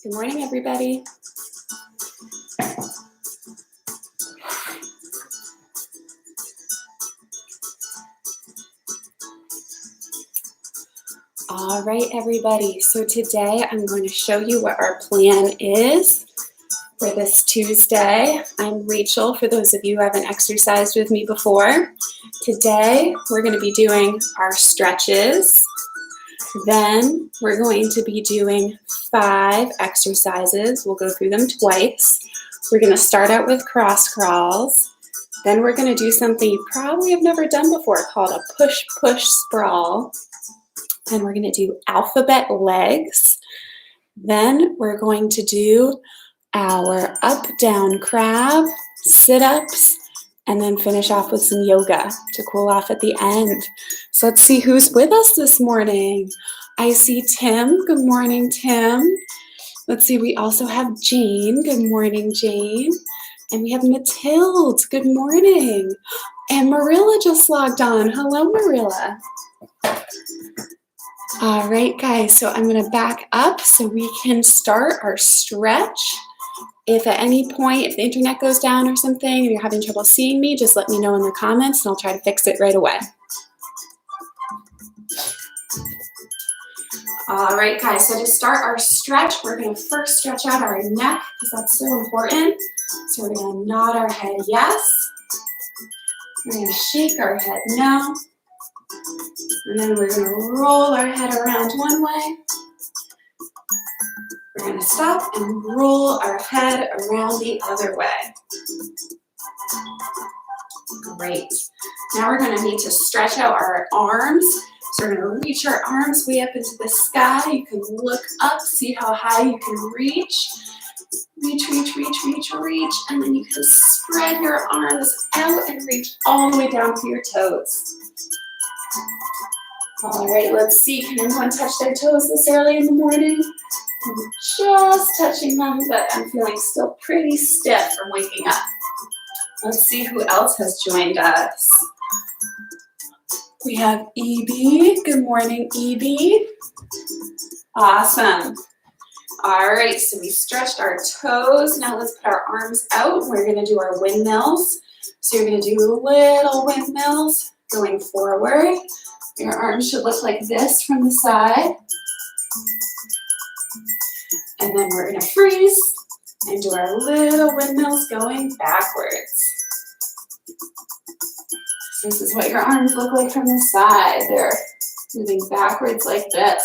Good morning, everybody. All right, everybody. So today I'm going to show you what our plan is for this Tuesday. I'm Rachel, for those of you who haven't exercised with me before. Today, we're going to be doing our stretches. Then we're going to be doing 5 exercises. We'll go through them twice. We're going to start out with cross crawls. Then we're going to do something you probably have never done before called a push-push sprawl. Then we're going to do alphabet legs. Then we're going to do our up-down crab, sit-ups, and then finish off with some yoga to cool off at the end. So let's see who's with us this morning. I see Tim. Good morning, Tim. Let's see, we also have Jane. Good morning, Jane. And we have Mathilde. Good morning. And Marilla just logged on. Hello, Marilla. All right, guys, so I'm going to back up so we can start our stretch. If at any point, if the internet goes down or something and you're having trouble seeing me, just let me know in the comments and I'll try to fix it right away. All right, guys, so to start our stretch, we're going to first stretch out our neck because that's so important. So we're going to nod our head yes. We're going to shake our head no. And then we're going to roll our head around one way. We're going to stop and roll our head around the other way. Great. Now we're going to need to stretch out our arms. So we're going to reach our arms way up into the sky. You can look up, see how high you can reach. Reach, reach, reach, reach, reach. And then you can spread your arms out and reach all the way down to your toes. All right, let's see. Can anyone touch their toes this early in the morning? I'm just touching them, but I'm feeling still pretty stiff from waking up. Let's see who else has joined us. We have EB. Good morning, EB. Awesome. All right, so we stretched our toes. Now let's put our arms out. We're going to do our windmills. So you're going to do little windmills going forward. Your arms should look like this from the side. And then we're going to freeze and do our little windmills going backwards. So this is what your arms look like from the side. They're moving backwards like this.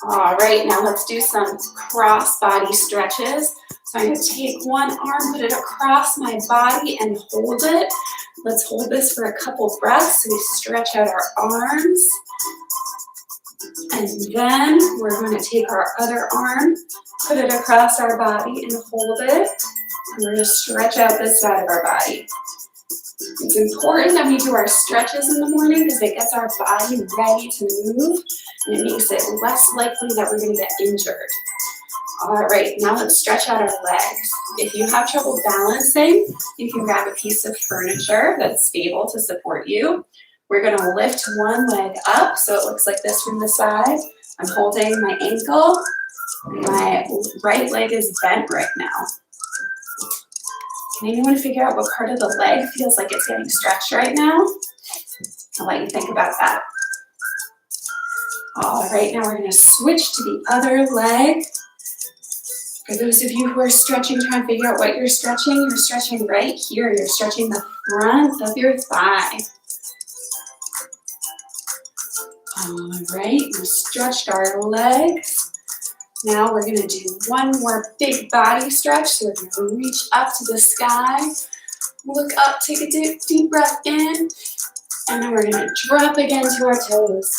All right, now let's do some cross body stretches. So I'm going to take one arm, put it across my body and hold it. Let's hold this for a couple breaths. So we stretch out our arms. And then we're going to take our other arm, put it across our body and hold it. And we're going to stretch out this side of our body. It's important that we do our stretches in the morning because it gets our body ready to move and it makes it less likely that we're going to get injured. All right, now let's stretch out our legs. If you have trouble balancing, you can grab a piece of furniture that's stable to support you. We're going to lift one leg up so it looks like this from the side. I'm holding my ankle. My right leg is bent right now. Can anyone figure out what part of the leg feels like it's getting stretched right now? I'll let you think about that. All right, now we're going to switch to the other leg. For those of you who are stretching, trying to figure out what you're stretching right here. You're stretching the front of your thigh. All right, we stretched our legs. Now we're going to do one more big body stretch. So we're going to reach up to the sky, look up, take a deep breath in, and then we're going to drop again to our toes.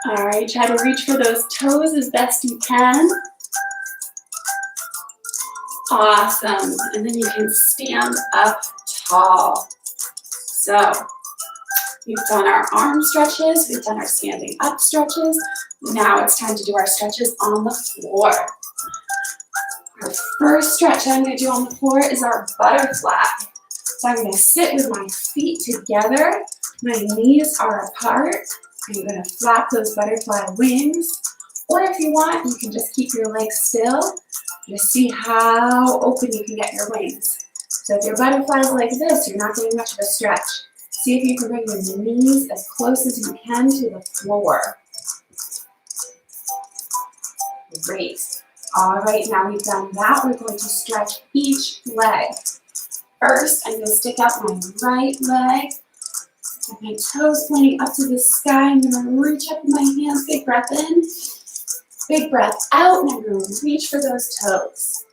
All right, try to reach for those toes as best you can. Awesome. And then you can stand up tall. So we've done our arm stretches. We've done our standing up stretches. Now it's time to do our stretches on the floor. Our first stretch I'm going to do on the floor is our butterfly. So I'm going to sit with my feet together. My knees are apart. And you're going to flap those butterfly wings. Or if you want, you can just keep your legs still. Just see how open you can get your wings. So if your butterfly's like this, you're not getting much of a stretch. See if you can bring your knees as close as you can to the floor. Great. All right, now we've done that. We're going to stretch each leg. First, I'm going to stick out my right leg. With my toes pointing up to the sky. I'm going to reach up with my hands. Big breath in. Big breath out. And I'm going to reach for those toes.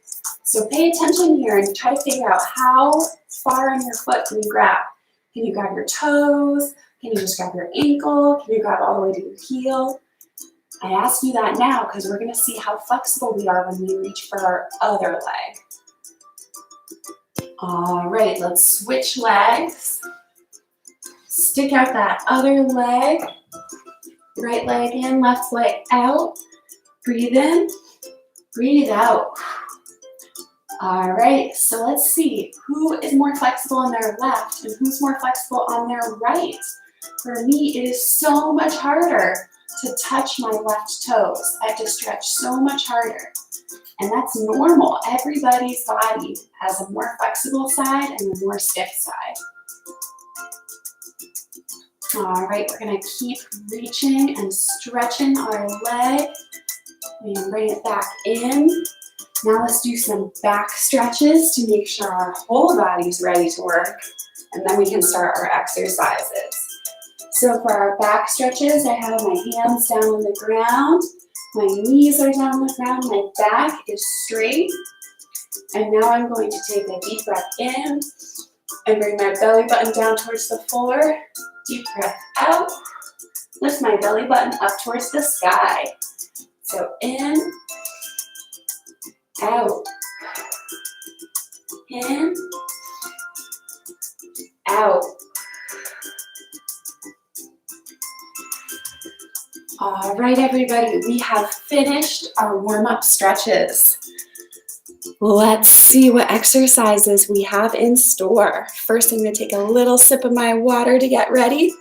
So pay attention here and try to figure out how far on your foot can you grab. Can you grab your toes? Can you just grab your ankle? Can you grab all the way to your heel? I ask you that now because we're going to see how flexible we are when we reach for our other leg. All right, let's switch legs. Stick out that other leg. Right leg in, left leg out. Breathe in, breathe out. All right, so let's see who is more flexible on their left and who's more flexible on their right. For me, it is so much harder to touch my left toes. I have to stretch so much harder. And that's normal. Everybody's body has a more flexible side and a more stiff side. All right, we're gonna keep reaching and stretching our leg. And bring it back in. Now let's do some back stretches to make sure our whole body's ready to work. And then we can start our exercises. So for our back stretches, I have my hands down on the ground. My knees are down on the ground. My back is straight. And now I'm going to take a deep breath in and bring my belly button down towards the floor. Deep breath out. Lift my belly button up towards the sky. So in, out, in, out. All right, everybody, we have finished our warm-up stretches. Let's see what exercises we have in store. First, I'm going to take a little sip of my water to get ready.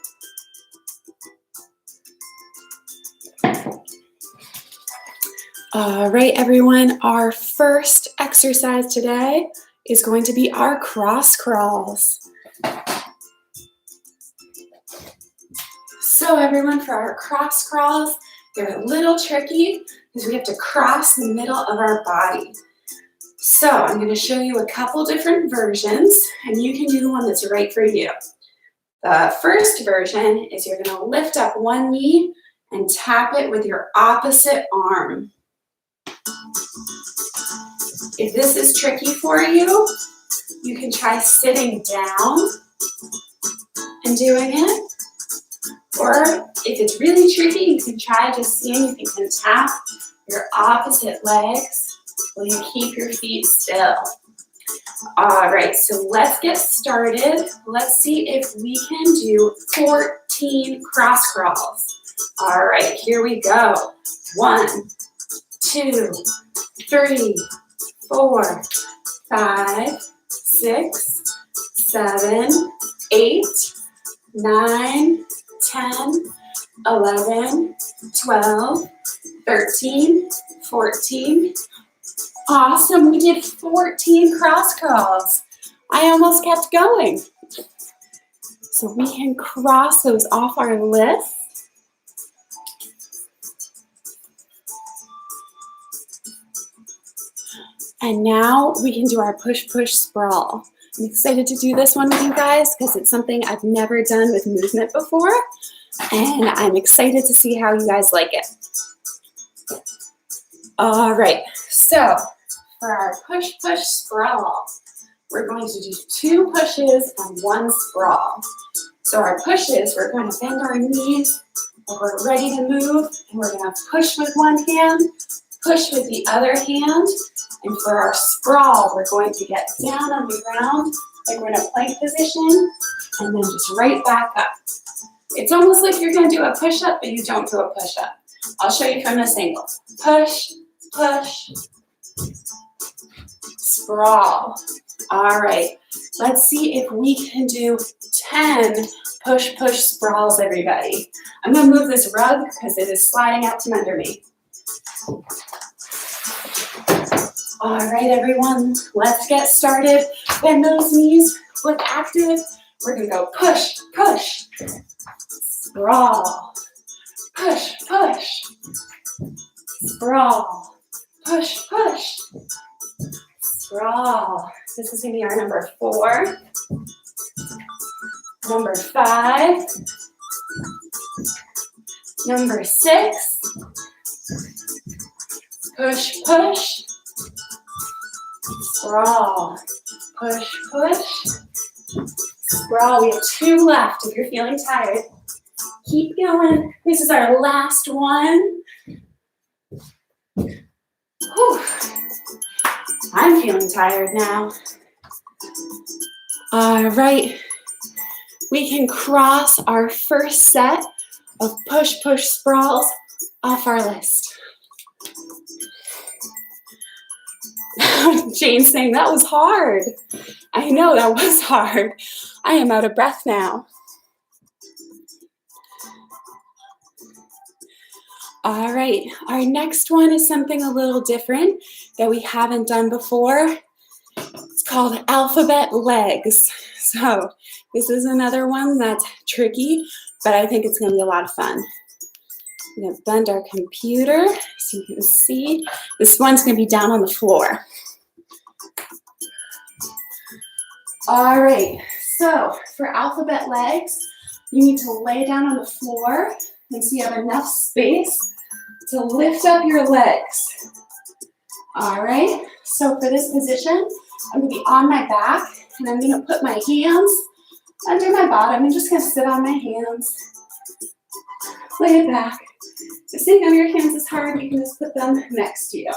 All right, everyone, our first exercise today is going to be our cross crawls. So everyone, for our cross crawls, they're a little tricky because we have to cross the middle of our body. So I'm going to show you a couple different versions, and you can do the one that's right for you. The first version is you're going to lift up one knee and tap it with your opposite arm. If this is tricky for you, you can try sitting down and doing it. Or if it's really tricky, you can try just seeing if you can tap your opposite legs while you keep your feet still. All right, so let's get started. Let's see if we can do 14 cross crawls. All right, here we go. 1, 2, 3, 4, 5, 6, 7, 8, 9, 10, 11, 12, 13, 14. Awesome, we did 14 cross crawls. I almost kept going. So we can cross those off our list. And now we can do our push-push sprawl. I'm excited to do this one with you guys because it's something I've never done with movement before. And I'm excited to see how you guys like it. All right, so for our push-push sprawl, we're going to do 2 pushes and 1 sprawl. So our pushes, we're going to bend our knees when we're ready to move, and we're going to push with one hand, push with the other hand. And for our sprawl, we're going to get down on the ground, like we're in a plank position, and then just right back up. It's almost like you're going to do a push-up, but you don't do a push-up. I'll show you from this angle. Push, push, sprawl. All right, let's see if we can do 10 push-push sprawls, everybody. I'm gonna move this rug because it is sliding out from under me. All right, everyone, let's get started. Bend those knees, look active. We're gonna go push, push, sprawl, push, push, sprawl, push, push, sprawl. This is gonna be our number 4. Number 5. Number 6. Push, push, sprawl, push, push, sprawl. We have 2 left. If you're feeling tired, keep going. This is our last one. Whew. I'm feeling tired now. All right. We can cross our first set of push-push sprawls off our list. Jane's saying that was hard. I know that was hard. I am out of breath now. All right, our next one is something a little different that we haven't done before. It's called alphabet legs. So this is another one that's tricky, but I think it's gonna be a lot of fun. I'm gonna bend our computer so you can see. This one's gonna be down on the floor. All right, so for alphabet legs, you need to lay down on the floor and so you have enough space to lift up your legs. All right, so for this position, I'm gonna be on my back and I'm gonna put my hands under my bottom. I'm just gonna sit on my hands, lay it back. If sitting on your hands is hard, you can just put them next to you.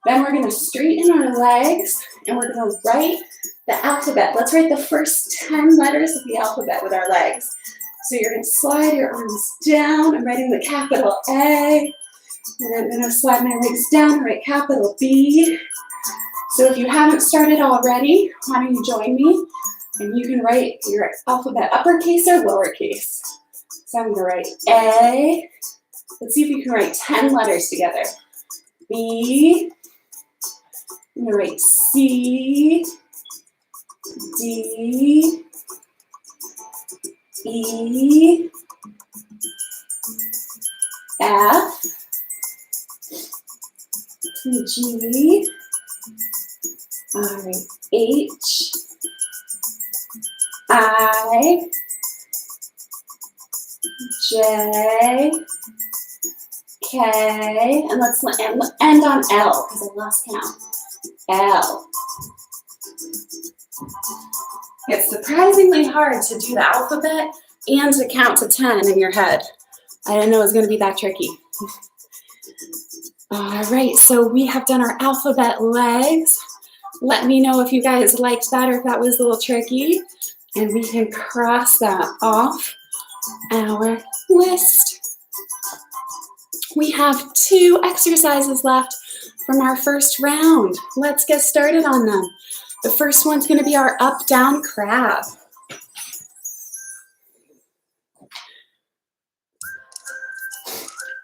Then we're gonna straighten our legs and we're gonna write the alphabet. Let's write the first 10 letters of the alphabet with our legs. So you're gonna slide your arms down. I'm writing the capital A. And I'm gonna slide my legs down and write capital B. So if you haven't started already, why don't you join me? And you can write your alphabet uppercase or lowercase. So I'm gonna write A. Let's see if you can write 10 letters together. B. I'm gonna write C. D. E. F. G. All right, H. I. J. K. And let's end on L because I lost count. L. It's surprisingly hard to do the alphabet and to count to 10 in your head. I didn't know it was going to be that tricky. All right, so we have done our alphabet legs. Let me know if you guys liked that or if that was a little tricky. And we can cross that off our list. We have 2 exercises left from our first round. Let's get started on them. The first one's going to be our up-down crab.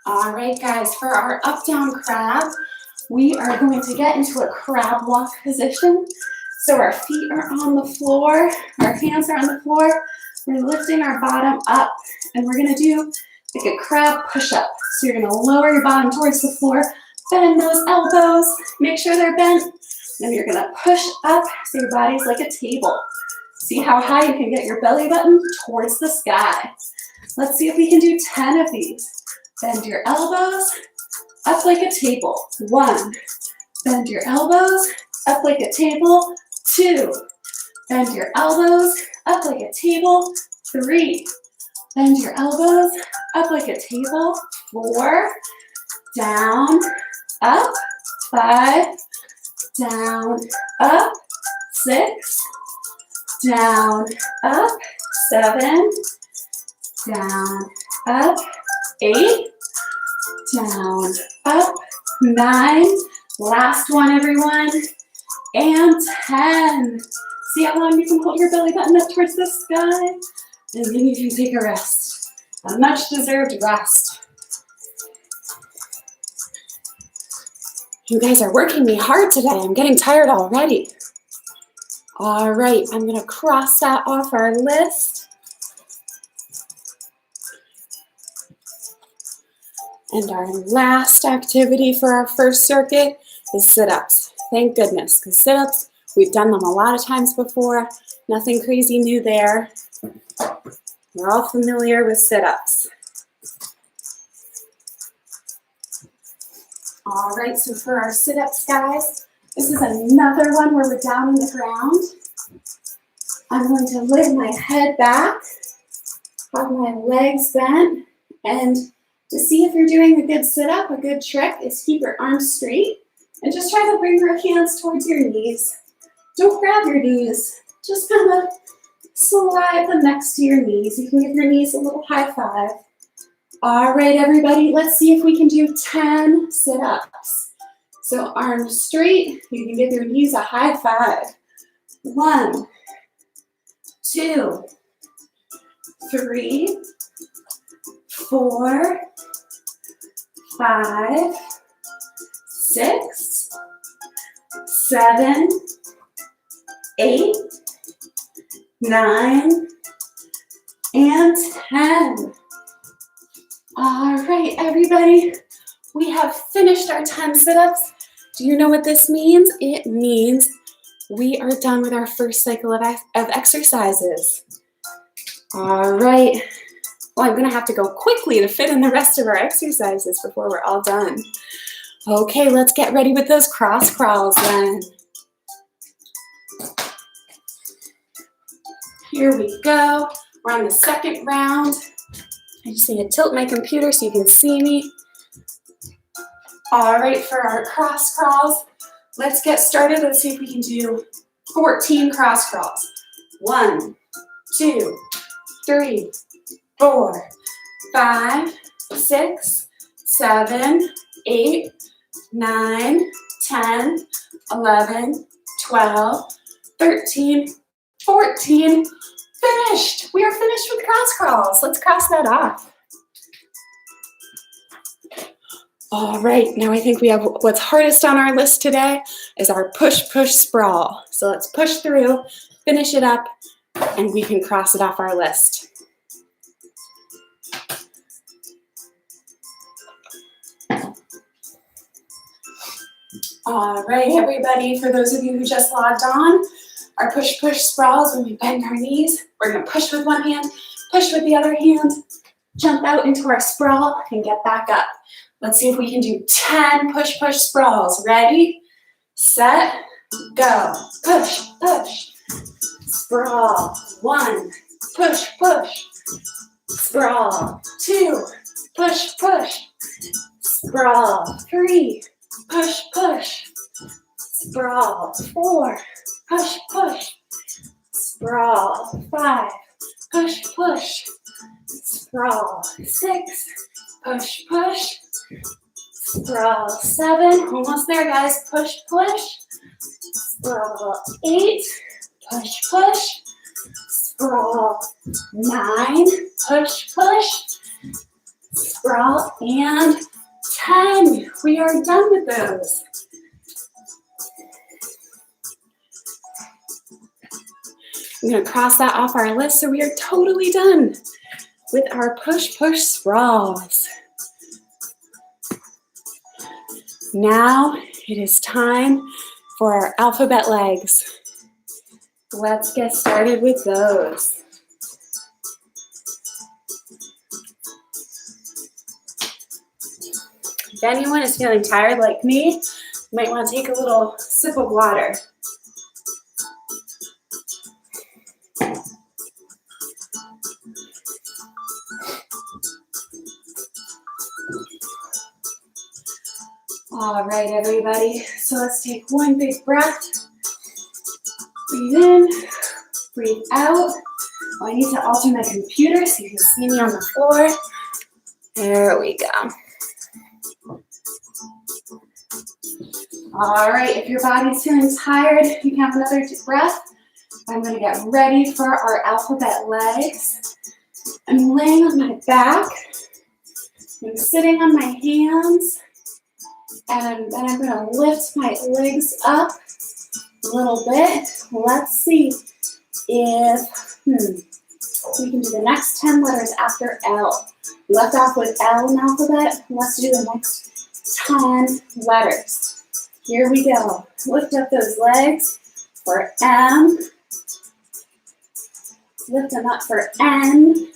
All right, guys, for our up-down crab, we are going to get into a crab walk position. So our feet are on the floor, our hands are on the floor. We're lifting our bottom up, and we're going to do like a crab push-up. So you're going to lower your bottom towards the floor, bend those elbows, make sure they're bent. Then you're gonna push up so your body's like a table. See how high you can get your belly button towards the sky. Let's see if we can do 10 of these. Bend your elbows up like a table. 1. Bend your elbows up like a table. 2. Bend your elbows up like a table. 3. Bend your elbows up like a table. 4. Down, up. 5. Down, up. 6. Down, up. 7. Down, up. 8. Down, up. 9. Last one, everyone. and 10. See how long you can hold your belly button up towards the sky? And then you can take a rest, a much deserved rest. You guys are working me hard today. I'm getting tired already. All right, I'm gonna cross that off our list. And our last activity for our first circuit is sit-ups. Thank goodness, because sit-ups, we've done them a lot of times before. Nothing crazy new there. We're all familiar with sit-ups. All right, so for our sit-ups, guys, this is another one where we're down on the ground. I'm going to lift my head back, have my legs bent, and to see if you're doing a good sit-up, a good trick is keep your arms straight and just try to bring your hands towards your knees. Don't grab your knees, just kind of slide them next to your knees. You can give your knees a little high five. All right, everybody, let's see if we can do 10 sit-ups. So arms straight, you can give your knees a high five. 1, 2, 3, 4, 5, 6, 7, 8, 9, and 10. All right, everybody, we have finished our 10 sit-ups. Do you know what this means? It means we are done with our first cycle of exercises. All right. Well, I'm gonna have to go quickly to fit in the rest of our exercises before we're all done. Okay, let's get ready with those cross crawls then. Here we go. We're on the second round. I just need to tilt my computer so you can see me. All right, for our cross crawls, let's get started. Let's see if we can do 14 cross crawls. 1, 2, 3, 4, 5, 6, 7, 8, 9, 10, 11, 12, 13, 14. Finished. We are finished with cross crawls. Let's cross that off. All right, now I think we have what's hardest on our list today is our push-push sprawl. So let's push through, finish it up, and we can cross it off our list. All right, everybody, for those of you who just logged on, our push-push sprawl is when we bend our knees. We're gonna push with one hand, push with the other hand, jump out into our sprawl, and get back up. Let's see if we can do 10 push-push sprawls. Ready, set, go. Push, push, sprawl. 1, push, push, sprawl. 2, push, push, sprawl. 3, push, push, sprawl. 4, push, push, sprawl. 5, push, push, sprawl. 6, push, push, sprawl. 7, almost there, guys. Push, push, sprawl. 8, push, push, sprawl. 9, push, push, sprawl, and 10. We are done with those. I'm going to cross that off our list, so we are totally done with our push-push sprawls. Now it is time for our alphabet legs. Let's get started with those. If anyone is feeling tired like me, you might want to take a little sip of water. All right, everybody. So let's take one big breath. Breathe in, breathe out. Oh, I need to alter my computer so you can see me on the floor. There we go. All right, if your body's feeling tired, you can have another deep breath. I'm gonna get ready for our alphabet legs. I'm laying on my back. I'm sitting on my hands. And then I'm gonna lift my legs up a little bit. Let's see if we can do the next 10 letters after L. We left off with L in alphabet. Let's do the next 10 letters. Here we go. Lift up those legs for M. Lift them up for N.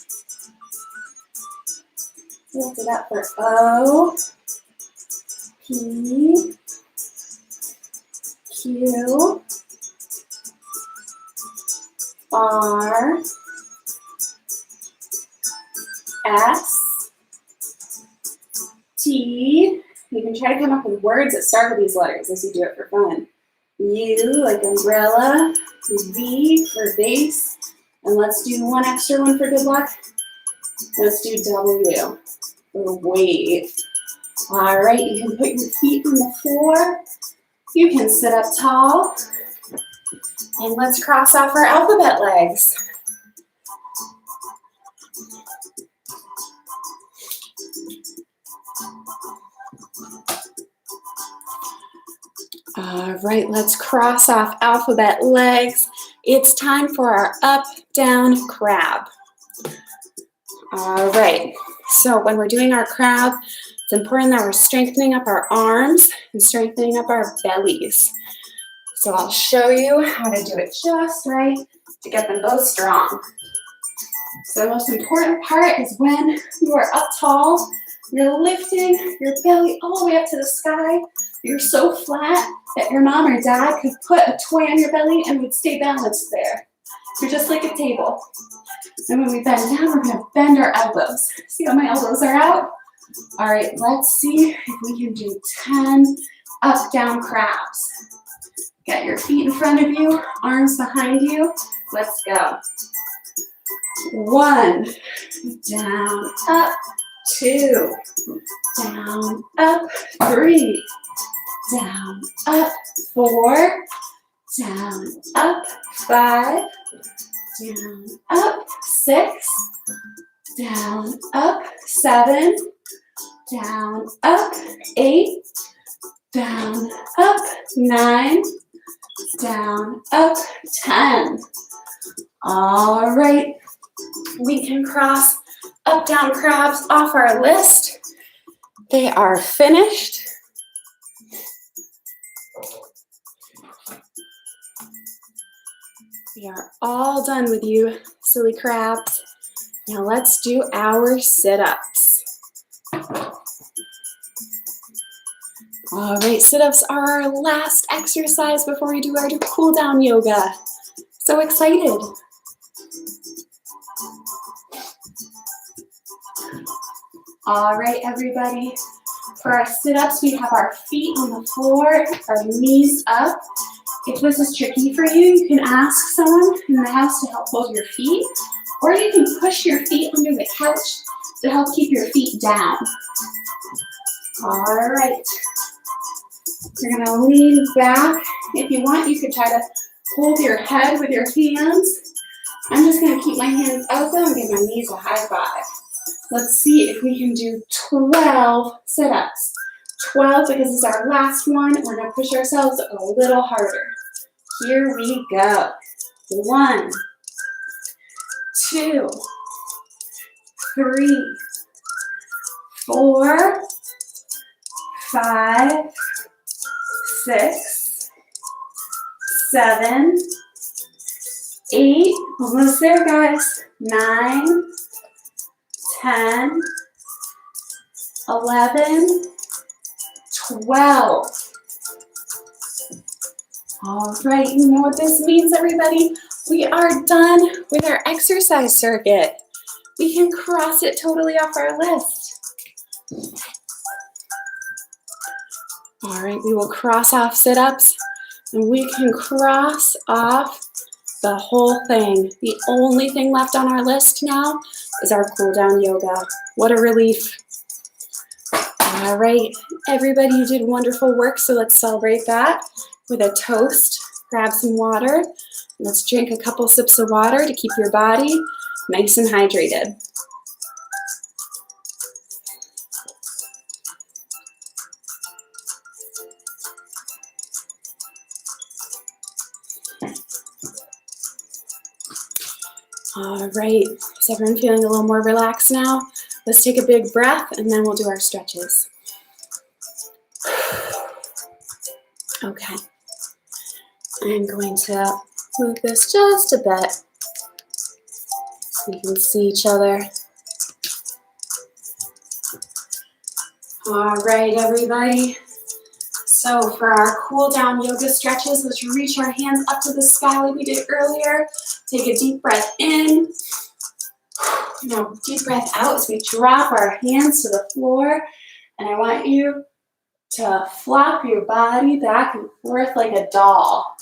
Lift it up for O. P. Q. R. S. T. You can try to come up with words that start with these letters as you do it for fun. U, like umbrella. V for vase. And let's do one extra one for good luck. Let's do W for wave. All right, you can put your feet on the floor. You can sit up tall. And let's cross off our alphabet legs. All right, let's cross off alphabet legs. It's time for our up, down crab. All right, so when we're doing our crab, it's important that we're strengthening up our arms and strengthening up our bellies. So I'll show you how to do it just right to get them both strong. So the most important part is when you are up tall, you're lifting your belly all the way up to the sky. You're so flat that your mom or dad could put a toy on your belly and would stay balanced there. You're just like a table. And when we bend down, we're gonna bend our elbows. See how my elbows are out? All right, let's see if we can do 10 up, down crabs. Get your feet in front of you, arms behind you. Let's go. 1, down, up, 2, down, up, 3, down, up, 4, down, up, 5, down, up, 6, down, up, 7, down, up, 8, down, up, 9, down, up, 10. All right, we can cross up, down crabs off our list. They are finished. We are all done with you, silly crabs. Now let's do our sit-ups. All right, sit-ups are our last exercise before we do our cool down yoga. So excited. All right, everybody. For our sit-ups, we have our feet on the floor, our knees up. If this is tricky for you, you can ask someone in the house to help hold your feet, or you can push your feet under the couch to help keep your feet down. All right. You're gonna lean back. If you want, you could try to hold your head with your hands. I'm just gonna keep my hands open and give my knees a high five. Let's see if we can do 12 sit-ups. 12 because it's our last one. We're gonna push ourselves a little harder. Here we go. 1, 2, 3, 4, 5, 6, 7, 8, almost there, guys. 9, 10, 11, 12. All right, you know what this means, everybody? We are done with our exercise circuit. We can cross it totally off our list. All right, we will cross off sit-ups, and we can cross off the whole thing. The only thing left on our list now is our cool down yoga. What a relief. All right, everybody, you did wonderful work, so let's celebrate that with a toast. Grab some water. Let's drink a couple sips of water to keep your body nice and hydrated. All right, is everyone feeling a little more relaxed now? Let's take a big breath and then we'll do our stretches. Okay, I'm going to move this just a bit so we can see each other. All right, everybody. So for our cool down yoga stretches, let's reach our hands up to the sky like we did earlier. Take a deep breath in. Now deep breath out as we drop our hands to the floor. And I want you to flop your body back and forth like a doll.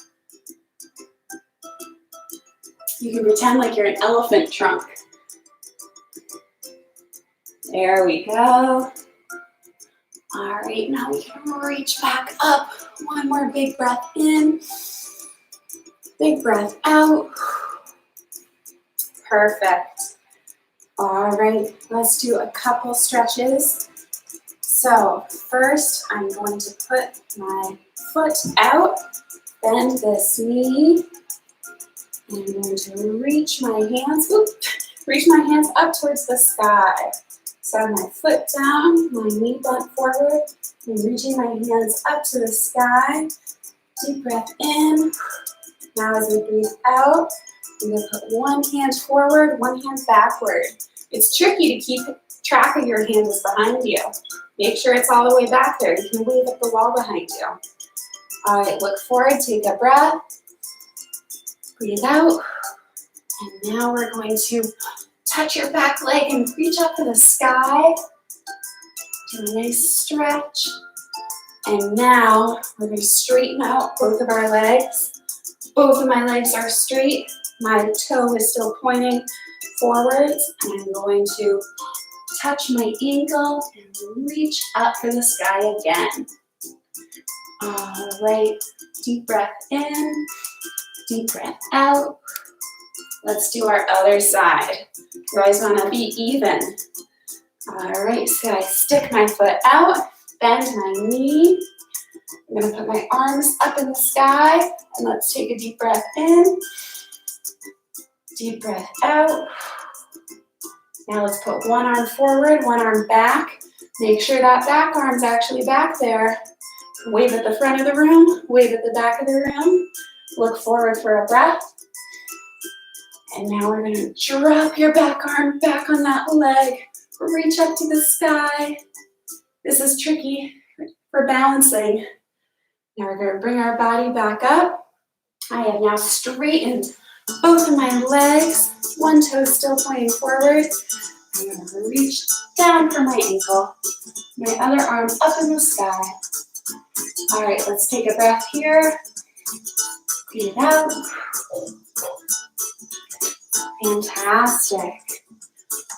You can pretend like you're an elephant trunk. There we go. All right, now we can reach back up. One more big breath in. Big breath out. Perfect. All right, let's do a couple stretches. So first, I'm going to put my foot out, bend this knee, and I'm going to reach my hands up towards the sky. So my foot down, my knee bent forward, and reaching my hands up to the sky. Deep breath in. Now as we breathe out, I'm going to put one hand forward, one hand backward. It's tricky to keep track of your hands behind you. Make sure it's all the way back there. You can wave at the wall behind you. All right, look forward, take a breath. Breathe out. And now we're going to touch your back leg and reach up to the sky. Do a nice stretch. And now we're going to straighten out both of our legs. Both of my legs are straight. My toe is still pointing forwards. And I'm going to touch my ankle and reach up for the sky again. All right, deep breath in, deep breath out. Let's do our other side. You always want to be even. All right, so I stick my foot out, bend my knee. I'm going to put my arms up in the sky, and let's take a deep breath in, deep breath out. Now let's put one arm forward, one arm back. Make sure that back arm's actually back there. Wave at the front of the room, wave at the back of the room. Look forward for a breath. And now we're going to drop your back arm back on that leg. Reach up to the sky. This is tricky for balancing. Now we're going to bring our body back up. I have now straightened both of my legs. One toe still pointing forward. I'm going to reach down for my ankle. My other arm up in the sky. All right, let's take a breath here. Breathe out. Fantastic.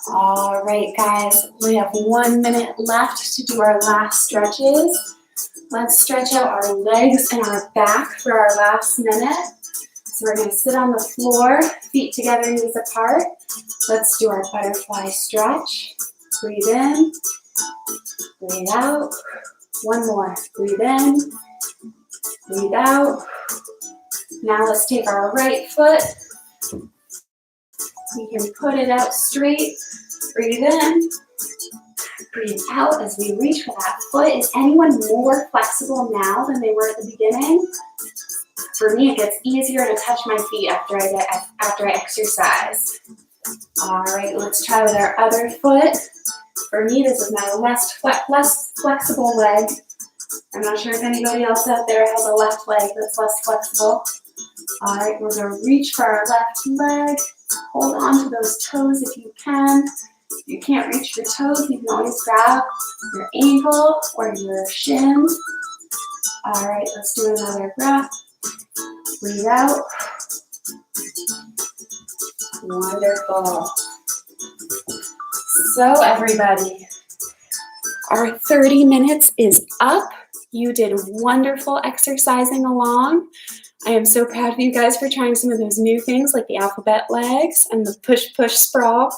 All right, guys, we have 1 minute left to do our last stretches. Let's stretch out our legs and our back for our last minute. So we're going to sit on the floor, feet together, knees apart. Let's do our butterfly stretch. Breathe in, breathe out. One more. Breathe in, breathe out. Now let's take our right foot. We can put it out straight. Breathe in, breathe out as we reach for that foot. Is anyone more flexible now than they were at the beginning? For me, it gets easier to touch my feet after I exercise. All right, let's try with our other foot. For me, this is my less flexible leg. I'm not sure if anybody else out there has a left leg that's less flexible. All right, we're going to reach for our left leg. Hold on to those toes if you can. If you can't reach your toes, you can always grab your ankle or your shin. All right, let's do another breath. Breathe out. Wonderful. So everybody, Our 30 minutes is up. You did wonderful exercising along. I am so proud of you guys for trying some of those new things like the alphabet legs and the push-push sprawl.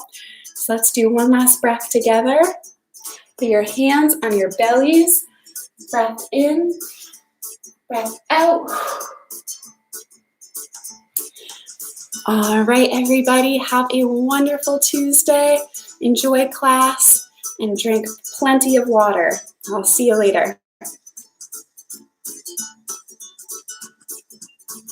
So let's do one last breath together. Put your hands on your bellies. Breath in, breath out. All right, everybody, have a wonderful Tuesday. Enjoy class and drink plenty of water. I'll see you later.